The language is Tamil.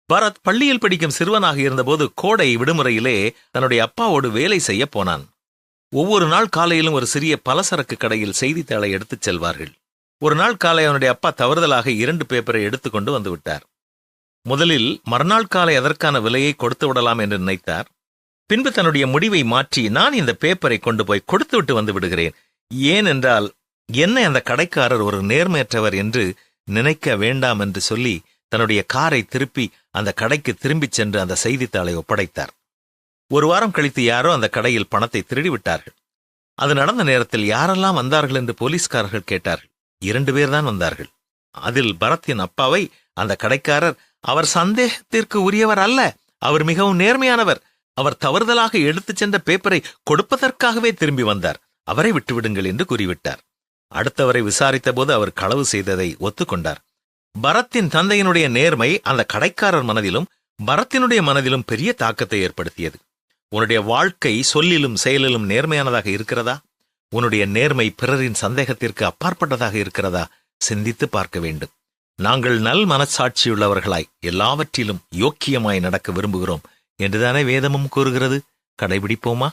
பரத் பள்ளியில் படிக்கும் சிறுவனாக இருந்தபோது கோடை விடுமுறையிலே தன்னுடைய அப்பாவோடு வேலை செய்ய போனான். ஒவ்வொரு நாள் காலையிலும் ஒரு சிறிய பலசரக்கு கடையில் செய்தித்தாளை எடுத்துச் செல்வார்கள். ஒரு நாள் காலை அவனுடைய அப்பா தவறுதலாக 2 பேப்பரை எடுத்துக்கொண்டு வந்து விட்டார். முதலில் மறுநாள் காலை அதற்கான விலையை கொடுத்து விடலாம் என்று நினைத்தார். பின்பு தன்னுடைய முடிவை மாற்றி, நான் இந்த பேப்பரை கொண்டு போய் கொடுத்து விட்டு வந்து விடுகிறேன், ஏனென்றால் என்னை அந்த கடைக்காரர் ஒரு நேர்மையற்றவர் என்று நினைக்க வேண்டாம் என்று சொல்லி தன்னுடைய காரை திருப்பி அந்த கடைக்கு திரும்பிச் சென்று அந்த செய்தித்தாளை ஒப்படைத்தார். ஒரு வாரம் கழித்து யாரோ அந்த கடையில் பணத்தை திருடிவிட்டார்கள். அது நடந்த நேரத்தில் யாரெல்லாம் வந்தார்கள் என்று போலீஸ்காரர்கள் கேட்டார்கள். 2 பேர்தான் வந்தார்கள். அதில் பரத்தின் அப்பாவை அந்த கடைக்காரர், அவர் சந்தேகத்திற்கு உரியவர் அல்ல, அவர் மிகவும் நேர்மையானவர், அவர் தவறுதலாக எடுத்துச் சென்ற பேப்பரை கொடுப்பதற்காகவே திரும்பி வந்தார், அவரை விட்டுவிடுங்கள் என்று கூறிவிட்டார். அடுத்தவரை விசாரித்த போது அவர் களவு செய்ததை ஒத்துக்கொண்டார். பரத்தின் தந்தையினுடைய நேர்மை அந்த கடைக்காரர் மனதிலும் பரத்தினுடைய மனதிலும் பெரிய தாக்கத்தை ஏற்படுத்தியது. உன்னுடைய வாழ்க்கை சொல்லிலும் செயலிலும் நேர்மையானதாக இருக்கிறதா? உன்னுடைய நேர்மை பிறரின் சந்தேகத்திற்கு அப்பாற்பட்டதாக இருக்கிறதா? சிந்தித்து பார்க்க வேண்டும். நாங்கள் நல் மனச்சாட்சியுள்ளவர்களாய் எல்லாவற்றிலும் யோக்கியமாய் நடக்க விரும்புகிறோம் என்றுதானே வேதமும் கூறுகிறது. கடைபிடிப்போமா?